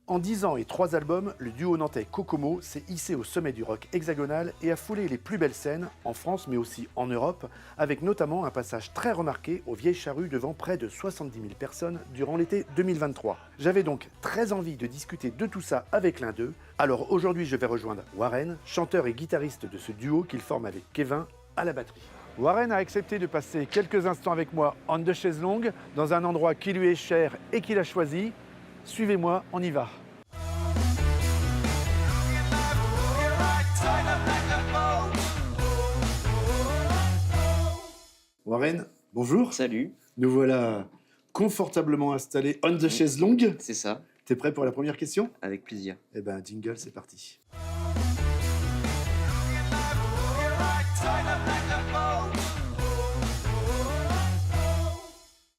En 10 ans et 3 albums, le duo nantais Kokomo s'est hissé au sommet du rock hexagonal et a foulé les plus belles scènes, en France mais aussi en Europe, avec notamment un passage très remarqué aux Vieilles Charrues devant près de 70 000 personnes durant l'été 2023. J'avais donc très envie de discuter de tout ça avec l'un d'eux, alors aujourd'hui je vais rejoindre Warren, chanteur et guitariste de ce duo qu'il forme avec Kevin à la batterie. Warren a accepté de passer quelques instants avec moi en deux chaises longues, dans un endroit qui lui est cher et qu'il a choisi. Suivez-moi, on y va. Warren, bonjour. Salut, Nous voilà confortablement installés on the chaise longue. c'est ça, T'es prêt pour la première question? avec plaisir. Eh ben, jingle, c'est parti.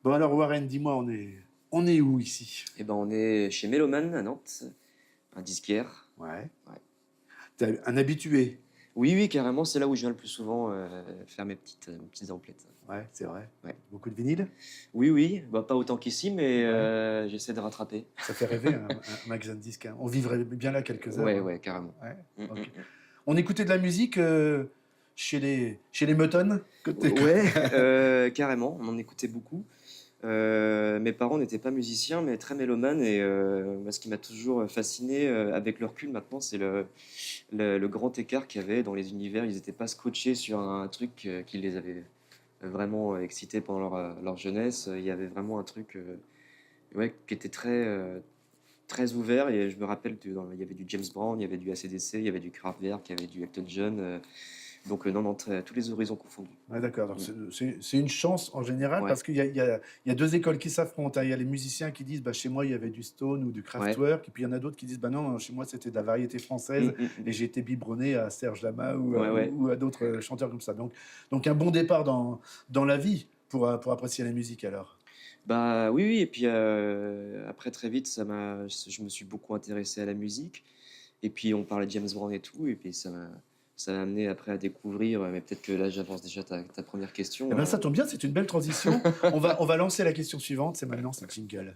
Bon alors Warren, dis-moi, on est où ici? Eh ben, on est chez Méloman à Nantes, un disquaire. Ouais. Ouais. T'es un habitué. Oui, oui, carrément, c'est là où je viens le plus souvent faire mes petites emplettes. Ouais, c'est vrai. Ouais. Beaucoup de vinyle. Oui, oui, bah, pas autant qu'ici, mais j'essaie de rattraper. Ça fait rêver un magasin de disques, hein. On vivrait bien là quelques heures. Ouais, hein. ouais, carrément. Ouais, Mm, ok. mm, On écoutait de la musique chez les Meutons Ouais, carrément, on en écoutait beaucoup. Mes parents n'étaient pas musiciens, mais très mélomanes. Et moi, ce qui m'a toujours fasciné avec le recul maintenant, c'est le grand écart qu'il y avait dans les univers. Ils n'étaient pas scotchés sur un truc qui les avait vraiment excités pendant leur jeunesse. Il y avait vraiment un truc ouais, qui était très ouvert. Et je me rappelle, il y avait du James Brown, il y avait du AC/DC, il y avait du Kraftwerk, il y avait du Elton John. Donc non, non, tous les horizons confondus. Ouais, d'accord. Donc, c'est une chance en général Ouais. parce qu'il y a deux écoles qui s'affrontent, hein. Il y a les musiciens qui disent bah, chez moi il y avait du Stone ou du Kraftwerk, et puis il y en a d'autres qui disent bah non, chez moi c'était de la variété française et j'ai été biberonné à Serge Lama Ouais, ouais. ou à d'autres chanteurs comme ça. Donc un bon départ dans la vie pour apprécier la musique alors. Bah oui, oui, et puis après très vite, je me suis beaucoup intéressé à la musique, et puis on parlait de James Brown et tout, et puis ça m'a amené après à découvrir, mais peut-être que là j'avance déjà ta première question. Eh ben, ça tombe bien, c'est une belle transition. On va lancer la question suivante, c'est maintenant, c'est jingle.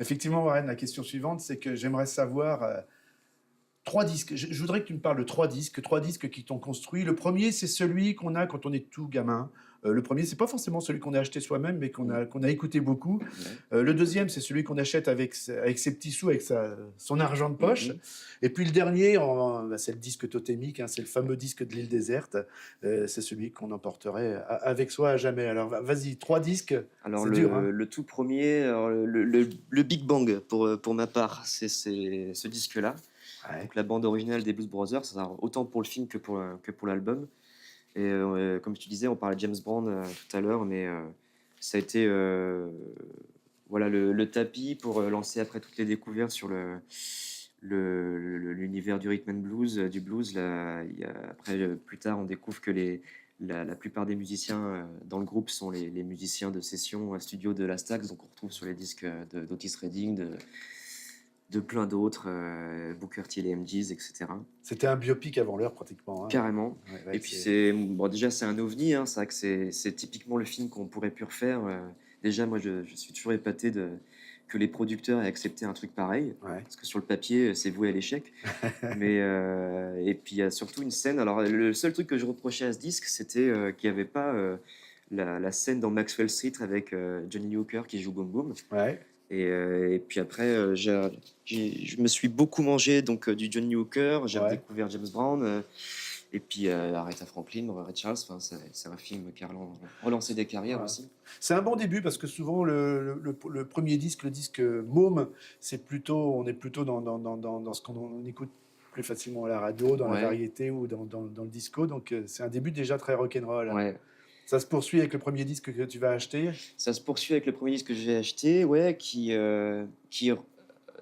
Effectivement, Warren, la question suivante, c'est que j'aimerais savoir trois disques. Je voudrais que tu me parles de trois disques qui t'ont construit. Le premier, c'est celui qu'on a quand on est tout gamin. Le premier, c'est pas forcément celui qu'on a acheté soi-même, mais qu'on a écouté beaucoup. Ouais. Le deuxième, c'est celui qu'on achète avec ses petits sous, avec son argent de poche. Et puis le dernier, bah, c'est le disque totémique, hein, c'est le fameux disque de l'île déserte. C'est celui qu'on emporterait avec soi à jamais. Alors vas-y, trois disques, Alors c'est dur. Hein. le tout premier, alors, le Big Bang pour ma part, c'est ce disque-là. Ouais. Donc la bande originale des Blues Brothers, alors, autant pour le film que pour l'album. Et comme tu disais, on parlait de James Brown tout à l'heure, mais ça a été voilà, le tapis pour lancer après toutes les découvertes sur l'univers du rhythm and blues, du blues. Là, après, plus tard, on découvre que la plupart des musiciens dans le groupe sont les musiciens de session studio de la Stax, donc on retrouve sur les disques d'Otis Redding, de plein d'autres, Booker T et les MGs, etc. C'était un biopic avant l'heure pratiquement. Hein. Carrément. Ouais, ouais, Et puis déjà c'est un ovni, hein. C'est vrai que c'est typiquement le film qu'on pourrait plus refaire. Déjà moi je suis toujours épaté que les producteurs aient accepté un truc pareil, Ouais. parce que sur le papier c'est voué à l'échec. Mais et puis il y a surtout une scène. Alors le seul truc que je reprochais à ce disque, c'était qu'il n'y avait pas la scène dans Maxwell Street avec Johnny Hooker qui joue Boom Boom. Ouais. Et puis après, je me suis beaucoup mangé donc du Johnny Hooker, j'ai Ouais. découvert James Brown, et puis Aretha Franklin, Ray Charles. Enfin, c'est un film qui a relancé des carrières Ouais. aussi. C'est un bon début parce que souvent le premier disque, le disque Môme, on est plutôt dans ce qu'on écoute plus facilement à la radio, dans la Ouais. variété ou dans le disco. Donc c'est un début déjà très rock'n'roll. Ouais. Ça se poursuit avec le premier disque que tu vas acheter. Ça se poursuit avec le premier disque que j'ai acheté, ouais, qui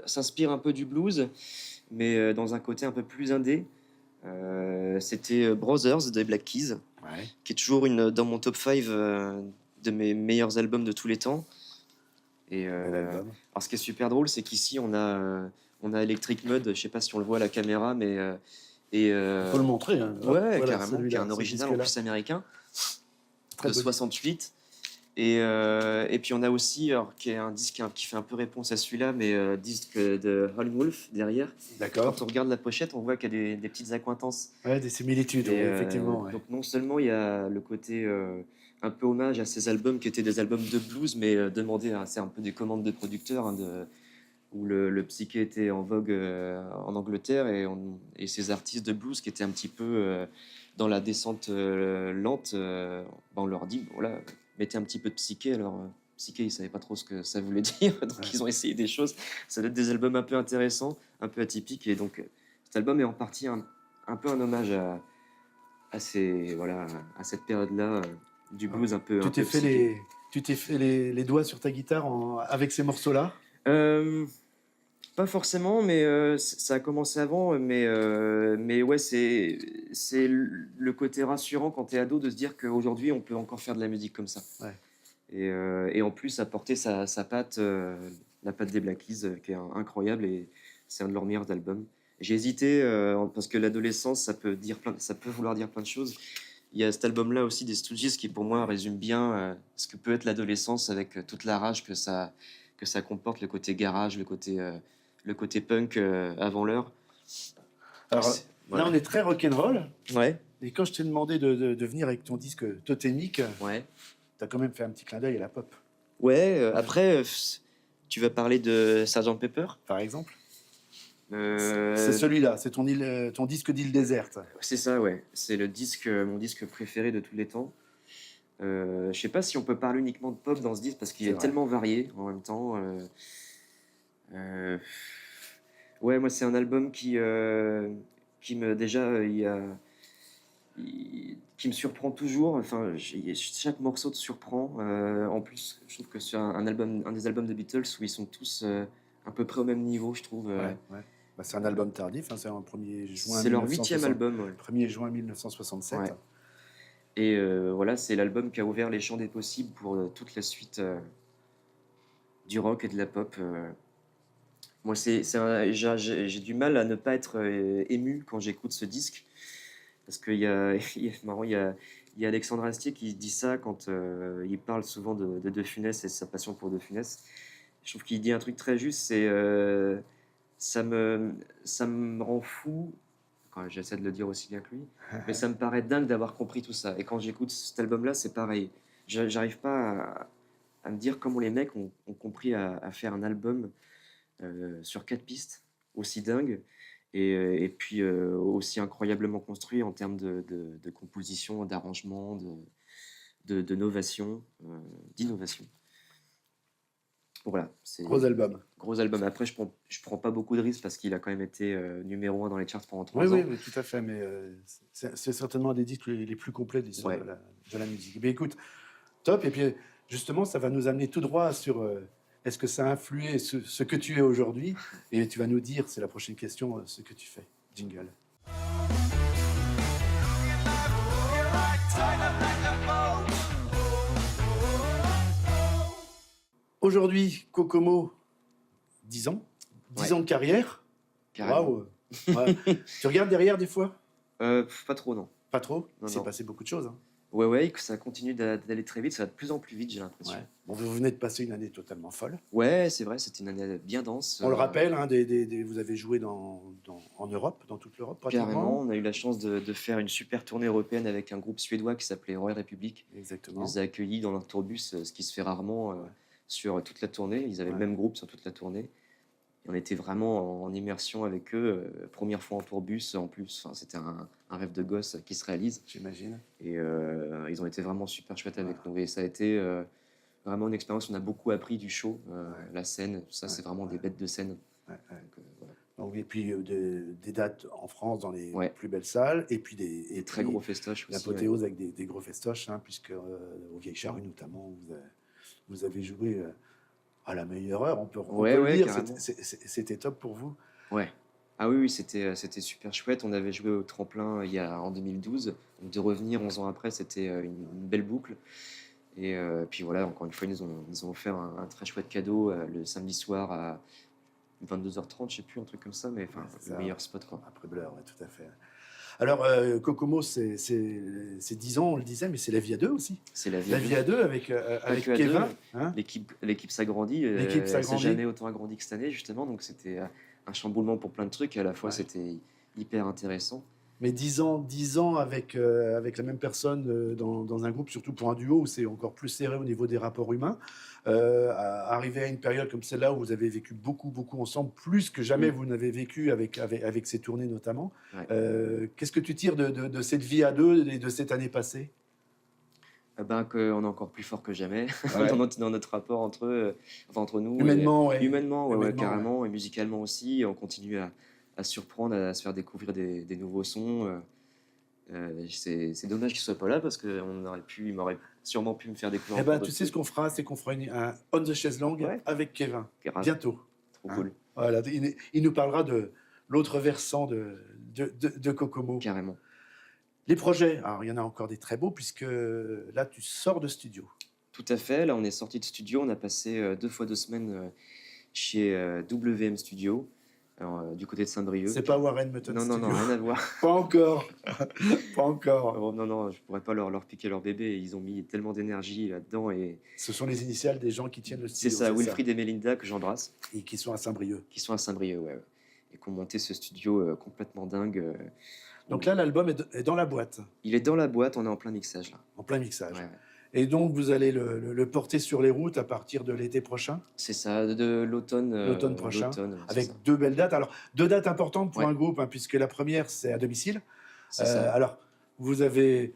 s'inspire un peu du blues, mais dans un côté un peu plus indé. C'était Brothers des Black Keys, Ouais. qui est toujours dans mon top 5 de mes meilleurs albums de tous les temps. Et Bel album. alors ce qui est super drôle, c'est qu'ici on a Electric Mud, je sais pas si on le voit à la caméra, mais On peut le montrer. Hein. ouais, Voilà, carrément, qui est celui-là, un ce original en disque-là. plus américain. Très de beau 68. Et puis on a aussi, alors, qui est un disque qui fait un peu réponse à celui-là, mais disque de Howlin' Wolf derrière. D'accord. Quand on regarde la pochette, on voit qu'il y a des petites accointances. Ouais, des similitudes, Et, ouais, effectivement. Ouais. donc non seulement il y a le côté un peu hommage à ces albums qui étaient des albums de blues, mais demandés, c'est un peu des commandes de producteurs, hein, où le psyché était en vogue en Angleterre, et ces artistes de blues qui étaient un petit peu dans la descente lente, on leur dit, bon, voilà, mettez un petit peu de psyché. Alors psyché, ils savaient pas trop ce que ça voulait dire, donc Ouais. ils ont essayé des choses. Ça doit être des albums un peu intéressants, un peu atypiques, et donc cet album est en partie un peu un hommage voilà, à cette période-là du blues un peu psyché. Tu t'es fait les doigts sur ta guitare avec ces morceaux-là? Euh, Pas forcément, mais ça a commencé avant. Mais ouais, c'est le côté rassurant quand tu es ado de se dire qu'aujourd'hui, on peut encore faire de la musique comme ça. Ouais. Et en plus, apporter sa patte, la patte des Black Keys, qui est incroyable, et c'est un de leurs meilleurs albums. J'ai hésité parce que l'adolescence, ça peut vouloir dire plein de choses. Il y a cet album-là aussi des Stooges qui, pour moi, résume bien ce que peut être l'adolescence, avec toute la rage que ça comporte, le côté garage, le côté punk avant l'heure. Alors là, Voilà. on est très rock'n'roll. Ouais, Et quand je t'ai demandé de venir avec ton disque totémique, ouais. tu as quand même fait un petit clin d'œil à la pop, Ouais, après, tu vas parler de Sgt Pepper. par exemple. Euh, C'est celui-là, c'est ton disque d'île déserte. C'est ça, ouais. C'est mon disque préféré de tous les temps. Je sais pas si on peut parler uniquement de pop dans ce disque, parce qu'il C'est est vrai. tellement varié en même temps. Ouais, moi, c'est un album qui me déjà, qui me surprend toujours. Enfin, chaque morceau te surprend. En plus, je trouve que c'est un des albums de Beatles où ils sont tous à peu près au même niveau, je trouve. Ouais, ouais. Bah, c'est un album tardif, hein, c'est en 1er juin C'est leur 8e album. Ouais. 1er juin 1967. Ouais. Et voilà, c'est l'album qui a ouvert les champs des possibles pour toute la suite du rock et de la pop. Moi, j'ai du mal à ne pas être ému quand j'écoute ce disque, parce qu'il y a, marrant, il y a Alexandre Astier qui dit ça quand il parle souvent de Funès et sa passion pour De Funès. Je trouve qu'il dit un truc très juste, c'est ça me rend fou, quand j'essaie de le dire aussi bien que lui, mais ça me paraît dingue d'avoir compris tout ça. Et quand j'écoute cet album-là, c'est pareil. J'arrive pas à me dire comment les mecs ont compris à faire un album sur 4 pistes, aussi dingue, et puis aussi incroyablement construit en termes de composition, d'arrangement, de novation, d'innovation. Voilà, c'est Gros album. gros album. Après, je prends pas beaucoup de risques parce qu'il a quand même été numéro 1 dans les charts pendant 3 Oui, ans. oui, mais tout à fait. Mais c'est certainement un des disques les plus complets de l'histoire Ouais. de la musique. Mais écoute, top. Et puis, justement, ça va nous amener tout droit sur est-ce que ça a influé ce que tu es aujourd'hui? Et tu vas nous dire, c'est la prochaine question, ce que tu fais. Jingle. Aujourd'hui, Kokomo, 10 ans. 10 Ouais. ans de carrière. Carrément. Waouh. Ouais. Tu regardes derrière des fois? Pas trop, non. Pas trop. Non, Il s'est non. passé beaucoup de choses. Hein. Ouais, que ça continue d'aller très vite, ça va de plus en plus vite, j'ai l'impression. Ouais. Bon, vous venez de passer une année totalement folle. Ouais, c'est vrai, c'était une année bien dense. On le rappelle, hein, vous avez joué en Europe, dans toute l'Europe pratiquement. Carrément, on a eu la chance de faire une super tournée européenne avec un groupe suédois qui s'appelait Royal Republic. Ils Exactement. nous a accueillis dans leur tourbus, ce qui se fait rarement sur toute la tournée. Ils avaient le même groupe sur toute la tournée. Et on était vraiment en immersion avec eux. Première fois en tourbus en plus. Enfin, c'était un rêve de gosse qui se réalise. J'imagine. Et ils ont été vraiment super chouettes avec nous. Et ça a été vraiment une expérience. On a beaucoup appris du show, la scène. Tout ça, c'est vraiment des bêtes de scène. Ouais, ouais. Donc, voilà. Donc, et puis des dates en France dans les Ouais. plus belles salles, et puis Des très gros festoches aussi. l'apothéose avec des gros festoches, hein, puisque au Vieille Charrue notamment, vous avez joué à la meilleure heure, on peut le dire. Carrément. C'était top pour vous. Ouais. Ah oui, c'était super chouette. On avait joué au tremplin en 2012. Donc de revenir 11 ans après, c'était une belle boucle. Et puis voilà, encore une fois, ils nous ont offert un très chouette cadeau le samedi soir à 22h30, je sais plus, un truc comme ça, mais enfin, Ouais, c'est le ça. meilleur spot, quoi. Après Blur, ouais, tout à fait. Alors, Kokomo, c'est 10 ans, on le disait, mais c'est la vie à deux aussi. C'est la vie La à vie deux. à deux avec, Pas avec que à deux, Kevin. Hein. l'équipe s'agrandit. L'équipe Elle s'est s'agrandit. jamais autant agrandie que cette année, justement. Donc c'était un chamboulement pour plein de trucs. Et à la fois, Ouais. c'était hyper intéressant. Mais 10 ans avec, avec la même personne dans un groupe, surtout pour un duo où c'est encore plus serré au niveau des rapports humains, arriver à une période comme celle-là où vous avez vécu beaucoup ensemble, plus que jamais Mm. vous n'avez vécu avec ces tournées notamment. Ouais. Qu'est-ce que tu tires de cette vie à deux et de cette année passée? Qu'on est encore plus fort que jamais Ouais. dans notre rapport entre eux, enfin entre nous. Humainement, ouais. Humainement, ouais, Humainement, carrément. Et musicalement aussi. On continue à surprendre, à se faire découvrir des nouveaux sons. C'est dommage qu'il soit pas là parce qu'il m'aurait sûrement pu me faire découvrir Eh encore ben, tu d'autres sais ce trucs. qu'on fera, c'est qu'on fera un On the Chaise Longue Ouais. avec Kevin, Grave. bientôt. Trop Hein. cool, Voilà, il nous parlera de l'autre versant de Kokomo. carrément. Les projets, alors il y en a encore des très beaux, puisque là, tu sors de studio. Tout à fait. Là, on est sorti de studio. On a passé 2 fois 2 semaines chez WM Studio, du côté de Saint-Brieuc. C'est pas Warren Mutton Non, Studio. non, rien à voir. Pas encore. Pas encore. Oh, non, je pourrais pas leur piquer leur bébé. Ils ont mis tellement d'énergie là-dedans. Et Ce sont les initiales des gens qui tiennent le c'est studio. ça, Wilfried et Melinda, que j'embrasse, Et qui sont à Saint-Brieuc. qui sont à Saint-Brieuc, ouais. Et qui ont monté ce studio complètement dingue. Donc là, l'album est dans la boîte, Il est dans la boîte, on est en plein mixage là. en plein mixage. Ouais. Et donc, vous allez le porter sur les routes à partir de l'été prochain, C'est ça, de l'automne. l'automne prochain, l'automne, c'est avec ça. 2 belles dates. Alors, 2 dates importantes pour Ouais. un groupe, hein, puisque la première, c'est à domicile. C'est ça. Alors, vous avez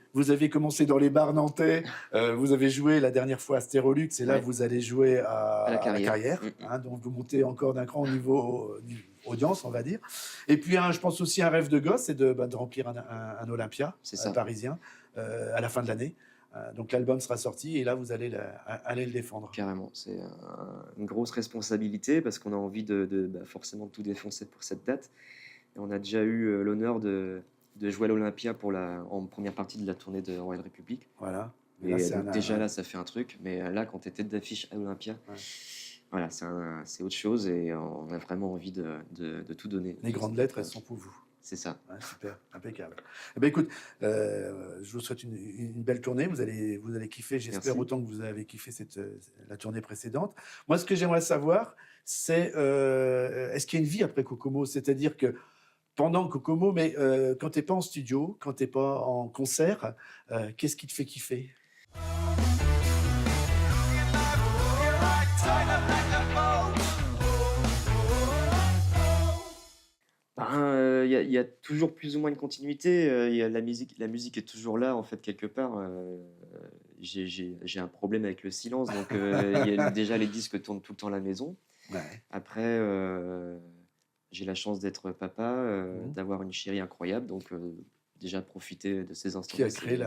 commencé dans les bars nantais, vous avez joué la dernière fois à Stérolux, et là, Ouais. vous allez jouer à la la Carrière. Carrière. Mm. Hein, donc, vous montez encore d'un cran au niveau audience, on va dire. Et puis, je pense aussi un rêve de gosse, c'est de remplir un Olympia C'est ça. parisien à la fin de l'année. Donc, l'album sera sorti, et là, vous allez aller le défendre. Carrément, c'est une grosse responsabilité parce qu'on a envie forcément de tout défoncer pour cette date. Et on a déjà eu l'honneur de jouer à l'Olympia en première partie de la tournée de Royal Republic. Voilà. Et Là, c'est donc déjà là, ça fait un truc. Mais là, quand tu es tête d'affiche à l'Olympia, Ouais. voilà, c'est autre chose et on a vraiment envie de tout donner. Les grandes lettres, elles sont pour vous. C'est ça. Ouais, super, impeccable. Eh ben, écoute, je vous souhaite une belle tournée. Vous allez kiffer, j'espère, Merci. autant que vous avez kiffé la tournée précédente. Moi, ce que j'aimerais savoir, c'est est-ce qu'il y a une vie après Kokomo? C'est-à-dire que pendant Kokomo, mais quand tu n'es pas en studio, quand tu n'es pas en concert, qu'est-ce qui te fait kiffer? Il y a toujours plus ou moins une continuité. Il y a la musique est toujours là, en fait, quelque part. J'ai un problème avec le silence, donc déjà les disques tournent tout le temps à la maison. Ouais. Après, j'ai la chance d'être papa, d'avoir une chérie incroyable, donc déjà profiter de ces instants. Qui a créé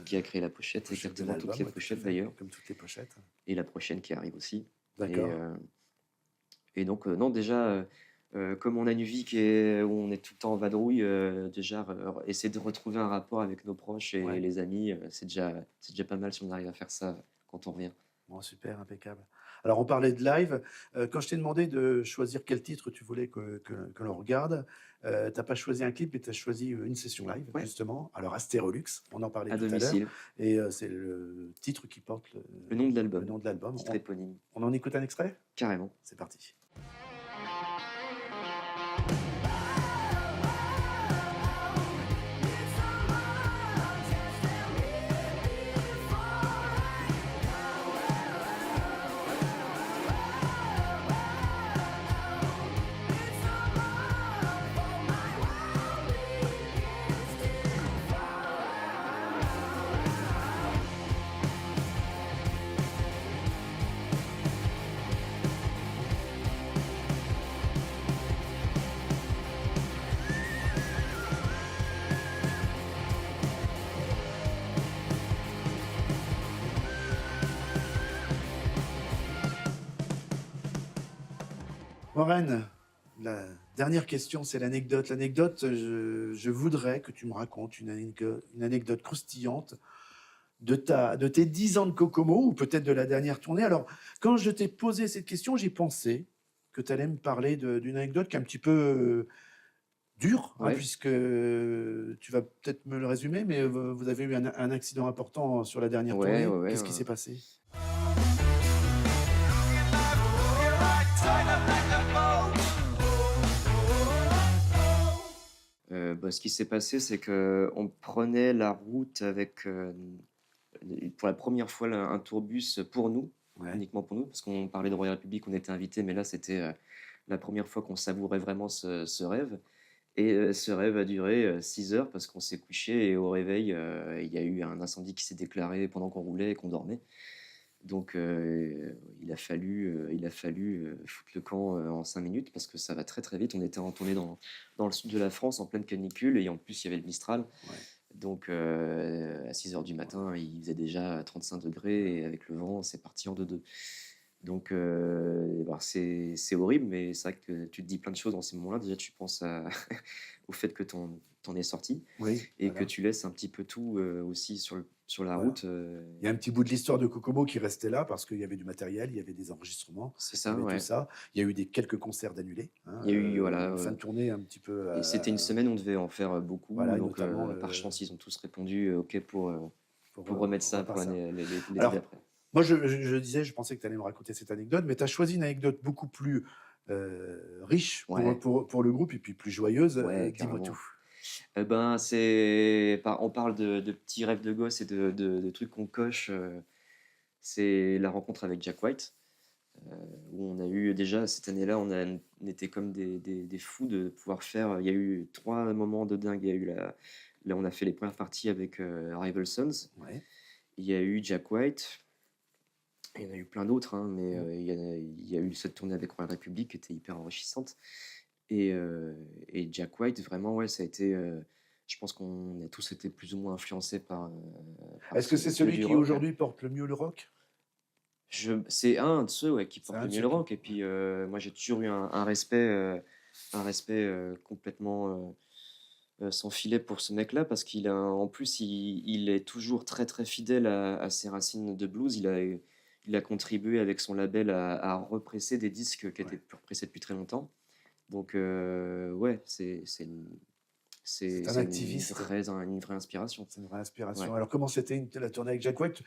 Qui a créé la pochette, pochette de exactement, toutes l'album, les ouais, tout à pochettes fait, d'ailleurs, comme toutes les pochettes. et la prochaine qui arrive aussi. D'accord. Et donc, non, déjà, comme on a une vie où on est tout le temps en vadrouille, déjà, essayer de retrouver un rapport avec nos proches et Ouais. les amis, c'est déjà pas mal si on arrive à faire ça quand on revient. Bon, super, impeccable. Alors, on parlait de live. Quand je t'ai demandé de choisir quel titre tu voulais que l'on regarde, tu n'as pas choisi un clip, mais tu as choisi une session live, Ouais. justement. Alors, Astérolux, on en parlait À tout à l'heure. domicile, Et c'est le titre qui porte le nom de le l'album, nom de l'album. titre éponyme, On en écoute un extrait? carrément. C'est parti. Warren, la dernière question, c'est l'anecdote. L'anecdote, je voudrais que tu me racontes une anecdote croustillante de tes 10 ans de Kokomo, ou peut-être de la dernière tournée. Alors, quand je t'ai posé cette question, j'ai pensé que tu allais me parler d'une anecdote qui est un petit peu dur, hein, Ouais. puisque tu vas peut-être me le résumer, mais vous avez eu un accident important sur la dernière Ouais, tournée. ouais, ouais, Qu'est-ce qui s'est passé? Bah, ce qui s'est passé, c'est qu'on prenait la route avec, pour la première fois là, un tourbus pour nous, Ouais, uniquement pour nous, parce qu'on parlait de Royal République, on était invités, mais là c'était, la première fois qu'on savourait vraiment ce rêve et ce rêve a duré, 6 heures parce qu'on s'est couché et au réveil, il y a eu un incendie qui s'est déclaré pendant qu'on roulait et qu'on dormait. Donc il a fallu, foutre le camp, en 5 minutes parce que ça va très, très vite. On était en tournée dans le sud de la France en pleine canicule et en plus il y avait le Mistral. ouais, Donc à 6 heures du matin, il faisait déjà 35 degrés et avec le vent, c'est parti en deux-deux. Donc bah, c'est horrible, mais c'est vrai que tu te dis plein de choses dans ces moments-là. Déjà, tu penses au fait que tu es sorti oui, et que voilà, tu laisses un petit peu tout, aussi sur la voilà. route, Il y a un petit bout de l'histoire de Kokomo qui restait là parce qu'il y avait du matériel, il y avait des enregistrements, c'est il y ça, avait tout ouais. ça. Il y a eu quelques concerts d'annulés, hein, Il y a eu voilà, une fin de tournée un petit peu, et c'était une semaine, on devait en faire, beaucoup, voilà, et donc notamment par le chance, ils ont tous répondu, OK pour, pour remettre ça pour repart ça. l'été Alors, d'après. moi, je disais, je pensais que tu allais me raconter cette anecdote, mais tu as choisi une anecdote beaucoup plus riche Ouais, pour le groupe et puis plus joyeuse. ouais, Dis-moi tout. carrément. Et ben, on parle de petits rêves de gosse et de trucs qu'on coche, c'est la rencontre avec Jack White, où on a eu déjà cette année-là, on était comme des fous de pouvoir faire, il y a eu 3 moments de dingue. Il y a eu là, on a fait les premières parties avec, Rival Sons. Ouais. Il y a eu Jack White. Il y en a eu plein d'autres, hein, mais Mm. il y a eu cette tournée avec Royal Republic qui était hyper enrichissante. Et Jack White, vraiment, ouais, ça a été. Je pense qu'on a tous été plus ou moins influencés par Est-ce que ce c'est dieu celui du qui rock. aujourd'hui porte le mieux le rock? C'est un de ceux, ouais, qui C'est porte un le de mieux ceux le qui. rock. Et Ouais. puis, moi, j'ai toujours eu un respect complètement sans filet pour ce mec-là, parce en plus, il est toujours très, très fidèle à ses racines de blues. Il a contribué avec son label à represser des disques qui étaient Ouais. plus repressés depuis très longtemps. Donc, ouais, C'est un c'est activiste. une vraie inspiration. C'est une vraie Ouais. inspiration. Alors, comment c'était la tournée avec Jack White?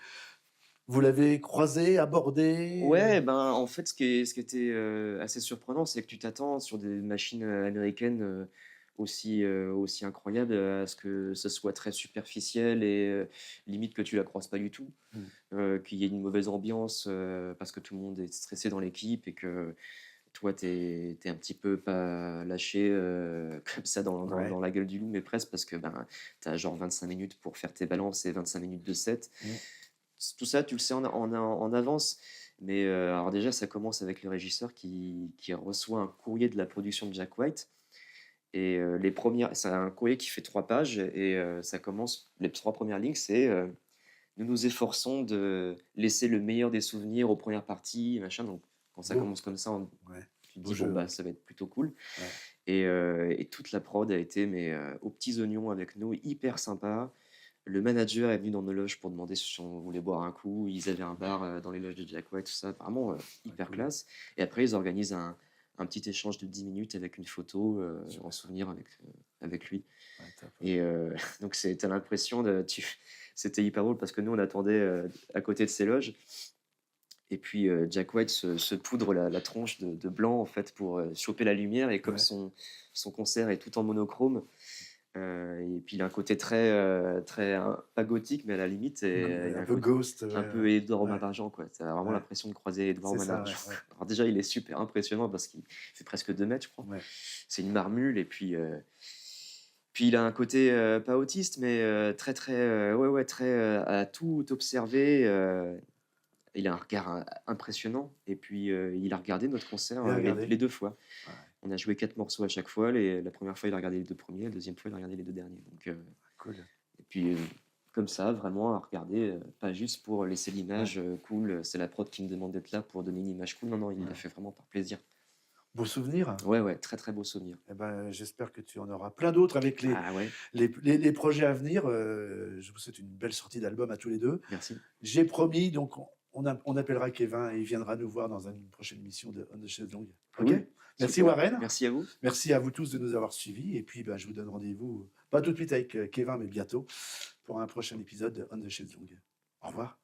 Vous l'avez croisé, abordé? Ouais, ben, en fait, ce qui était assez surprenant, c'est que tu t'attends sur des machines américaines aussi incroyables à ce que ce soit très superficiel et limite que tu la croises pas du tout, Mm. qu'il y ait une mauvaise ambiance parce que tout le monde est stressé dans l'équipe et que toi, t'es un petit peu pas lâché comme ça Ouais. dans la gueule du loup, mais presque parce que ben, tu as genre 25 minutes pour faire tes balances et 25 minutes de set. Mm. Tout ça, tu le sais en avance. Mais alors déjà, ça commence avec le régisseur qui reçoit un courrier de la production de Jack White. Et c'est un courrier qui fait 3 pages. Et ça commence, les 3 premières lignes, c'est nous nous efforçons de laisser le meilleur des souvenirs aux premières parties, machin. Donc quand ça Beau. commence comme ça, Ouais. tu te Beau dis, bon, jeu. bah, Ouais. ça va être plutôt cool. Ouais. Et toute la prod a été mais, aux petits oignons avec nous, hyper sympa. Le manager est venu dans nos loges pour demander si on voulait boire un coup. Ils avaient un bar dans les loges de Jack White, tout ça, vraiment Ouais, hyper cool. classe. Et après, ils organisent un petit échange de 10 minutes avec une photo en Super. souvenir avec lui. Ouais, top. Et donc, t'as l'impression c'était hyper drôle parce que nous, on attendait à côté de ces loges. Et puis Jack White se poudre la tronche de blanc en fait pour choper la lumière. Et comme Ouais. son concert est tout en monochrome, et puis il a un côté très, très pas gothique, mais à la limite, et, il y a Un un peu côté Ghost. un Ouais. peu Edouard Ouais. Malingean, quoi. Tu as vraiment Ouais. l'impression de croiser Edouard C'est ça. Ouais. Malingean. Ouais. Alors déjà, il est super impressionnant parce qu'il fait presque 2 mètres, je crois. Ouais. C'est une marmule, et puis il a un côté pas autiste, mais très, très, ouais, ouais, très à tout observer. Il a un regard impressionnant, et puis il a regardé notre concert Bien les, regardé. les 2 fois. Ouais. On a joué 4 morceaux à chaque fois. La première fois, il a regardé les 2 premiers. La deuxième fois, il a regardé les 2 derniers. Donc, Cool. et puis, comme ça, vraiment à regarder, pas juste pour laisser Ouais. l'image cool. C'est la prod qui me demande d'être là pour donner une image cool. Non, non, il l'a Ouais. fait vraiment par plaisir. Beau souvenir. Ouais, ouais, très, très beau souvenir. Eh ben, j'espère que tu en auras plein d'autres avec Ah ouais, les projets à venir. Je vous souhaite une belle sortie d'album à tous les deux. merci. J'ai promis, donc on appellera Kevin et il viendra nous voir dans une prochaine émission de On the Shelf Long. Ok? Cool. Merci Super. Warren. Merci à vous. Merci à vous tous de nous avoir suivis. Et puis, je vous donne rendez-vous, pas tout de suite avec Kevin, mais bientôt, pour un prochain épisode de On the Shedong. Au revoir.